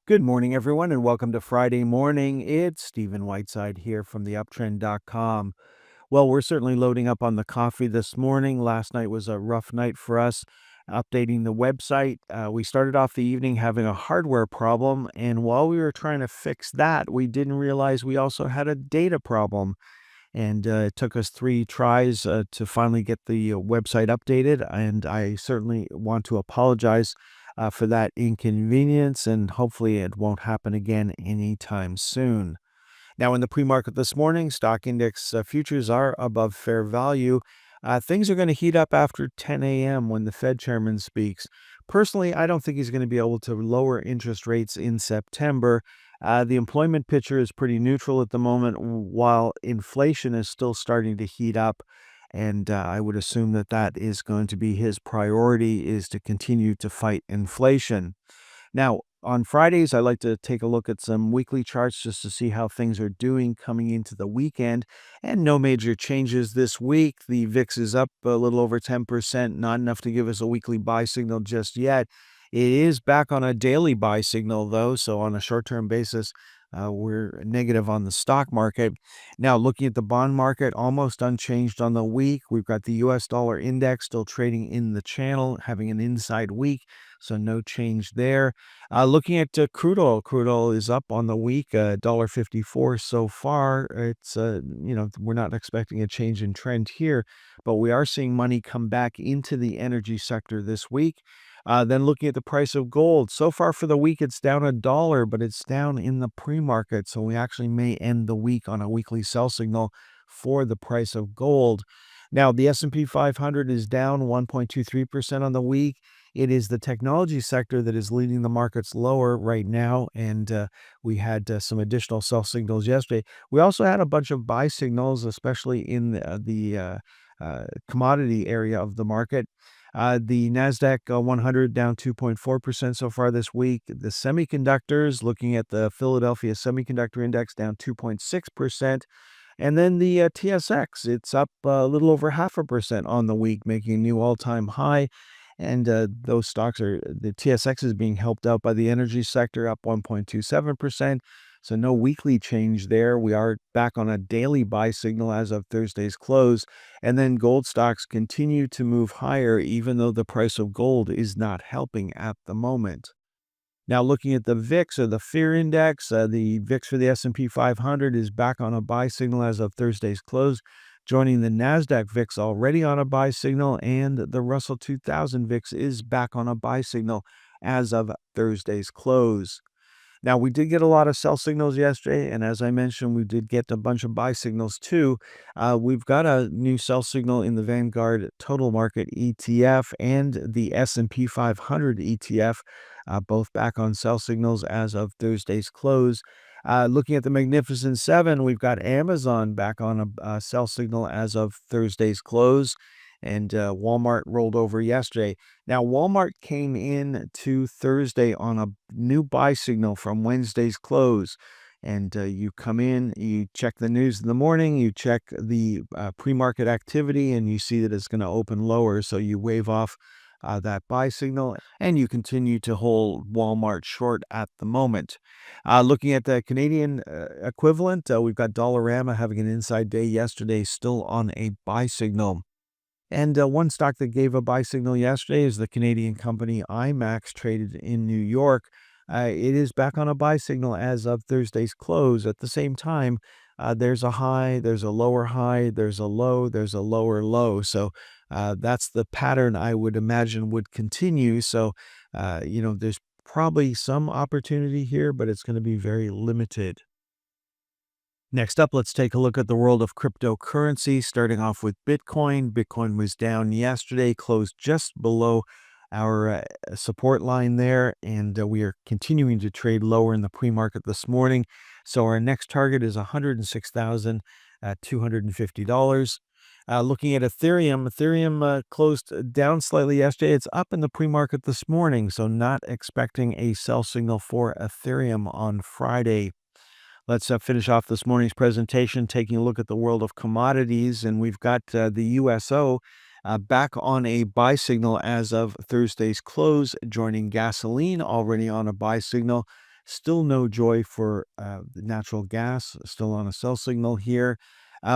Good morning, everyone, and welcome to Friday morning. It's Stephen Whiteside here from theuptrend.com. Well, we're certainly loading up on the coffee this morning. Last night was a rough night for us updating the website. We started off the evening having a hardware problem, and while we were trying to fix that, we didn't realize we also had a data problem. And it took us 3 tries to finally get the website updated. And I certainly want to apologize for that inconvenience, and hopefully it won't happen again anytime soon. Now, in the pre-market this morning, stock index futures are above fair value. Things are going to heat up after 10 a.m. when the Fed chairman speaks. Personally, I don't think he's going to be able to lower interest rates in September. The employment picture is pretty neutral at the moment, while inflation is still starting to heat up. And I would assume that that is going to be his priority, is to continue to fight inflation. Now, on Fridays, I like to take a look at some weekly charts just to see how things are doing coming into the weekend. And no major changes this week. The VIX is up a little over 10%, not enough to give us a weekly buy signal just yet. It is back on a daily buy signal, though. So, on a short term basis, we're negative on the stock market. Now, looking at the bond market, almost unchanged on the week. We've got the US dollar index still trading in the channel, having an inside week. So, no change there. Looking at crude oil is up on the week, $1.54 so far. It's, we're not expecting a change in trend here, but we are seeing money come back into the energy sector this week. Then looking at the price of gold, so far for the week, it's down $1, but it's down in the pre-market. So we actually may end the week on a weekly sell signal for the price of gold. Now, the S&P 500 is down 1.23% on the week. It is the technology sector that is leading the markets lower right now, and we had some additional sell signals yesterday. We also had a bunch of buy signals, especially in the commodity area of the market. The NASDAQ 100 down 2.4% so far this week. The semiconductors, looking at the Philadelphia Semiconductor Index, down 2.6%. And then the TSX, it's up a little over 0.5% on the week, making a new all-time high. And those stocks the TSX is being helped out by the energy sector, up 1.27%. So no weekly change there. We are back on a daily buy signal as of Thursday's close. And then gold stocks continue to move higher, even though the price of gold is not helping at the moment. Now, looking at the VIX, or the Fear Index, the VIX for the S&P 500 is back on a buy signal as of Thursday's close, joining the NASDAQ VIX already on a buy signal, and the Russell 2000 VIX is back on a buy signal as of Thursday's close. Now, we did get a lot of sell signals yesterday, and as I mentioned, we did get a bunch of buy signals too. We've got a new sell signal in the Vanguard Total Market ETF and the S&P 500 ETF, both back on sell signals as of Thursday's close. Looking at the Magnificent Seven, we've got Amazon back on a sell signal as of Thursday's close, and Walmart rolled over yesterday. Now, Walmart came in to Thursday on a new buy signal from Wednesday's close. And you come in, you check the news in the morning, you check the pre-market activity, and you see that it's going to open lower. So you wave off that buy signal, and you continue to hold Walmart short at the moment. Looking at the Canadian equivalent, we've got Dollarama having an inside day yesterday, still on a buy signal. And one stock that gave a buy signal yesterday is the Canadian company IMAX, traded in New York. It is back on a buy signal as of Thursday's close. At the same time, there's a high, there's a lower high, there's a low, there's a lower low. So that's the pattern I would imagine would continue. So, there's probably some opportunity here, but it's going to be very limited. Next up, let's take a look at the world of cryptocurrency, starting off with Bitcoin. Bitcoin was down yesterday, closed just below our support line there, and we are continuing to trade lower in the pre-market this morning. So our next target is $106,250. Looking at Ethereum closed down slightly yesterday. It's up in the pre-market this morning, so not expecting a sell signal for Ethereum on Friday. Let's finish off this morning's presentation taking a look at the world of commodities, and we've got the USO back on a buy signal as of Thursday's close, joining gasoline already on a buy signal. Still no joy for the natural gas, still on a sell signal here.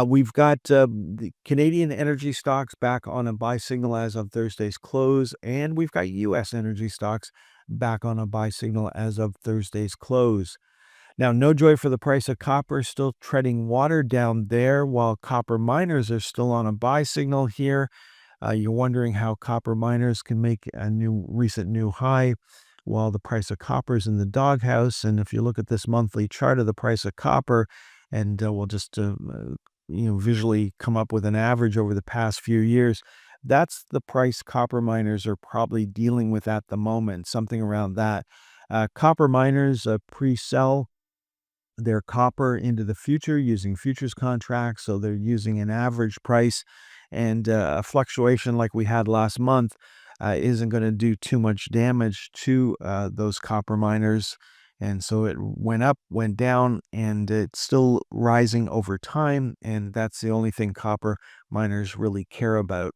We've got the Canadian energy stocks back on a buy signal as of Thursday's close, and we've got U.S. energy stocks back on a buy signal as of Thursday's close. Now, no joy for the price of copper, still treading water down there, while copper miners are still on a buy signal here. You're wondering how copper miners can make a recent new high while the price of copper is in the doghouse. And if you look at this monthly chart of the price of copper, and we'll just visually come up with an average over the past few years, that's the price copper miners are probably dealing with at the moment, something around that. Copper miners pre-sell their copper into the future using futures contracts. So they're using an average price, and a fluctuation like we had last month isn't going to do too much damage to those copper miners. And so it went up, went down, and it's still rising over time. And that's the only thing copper miners really care about.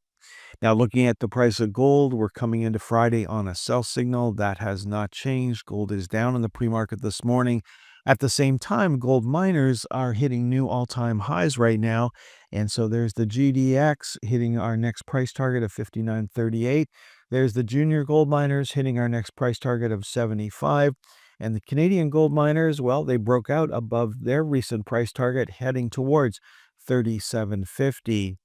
Now, looking at the price of gold, we're coming into Friday on a sell signal. That has not changed. Gold is down in the pre-market this morning. At the same time, gold miners are hitting new all-time highs right now. And so there's the GDX hitting our next price target of 59.38. There's the junior gold miners hitting our next price target of 75. And the Canadian gold miners, well, they broke out above their recent price target, heading towards 37.50.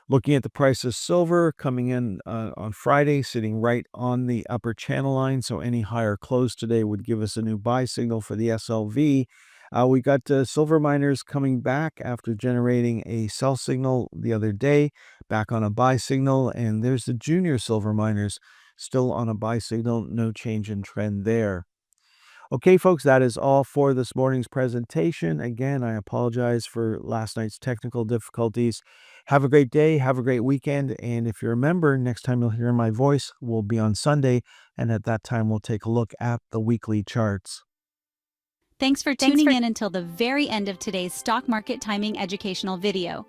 Looking at the price of silver coming in on Friday, sitting right on the upper channel line. So any higher close today would give us a new buy signal for the SLV. We got silver miners coming back after generating a sell signal the other day, back on a buy signal. And there's the junior silver miners still on a buy signal. No change in trend there. Okay, folks, that is all for this morning's presentation. Again, I apologize for last night's technical difficulties. Have a great day. Have a great weekend. And if you remember, next time you'll hear my voice will be on Sunday. And at that time, we'll take a look at the weekly charts. Thanks for tuning in until the very end of today's stock market timing educational video.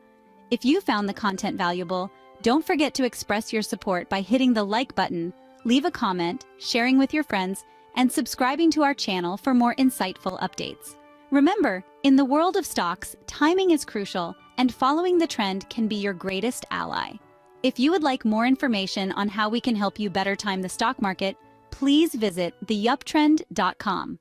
If you found the content valuable, don't forget to express your support by hitting the like button, leave a comment, sharing with your friends, and subscribing to our channel for more insightful updates. Remember, in the world of stocks, timing is crucial, and following the trend can be your greatest ally. If you would like more information on how we can help you better time the stock market, please visit theuptrend.com.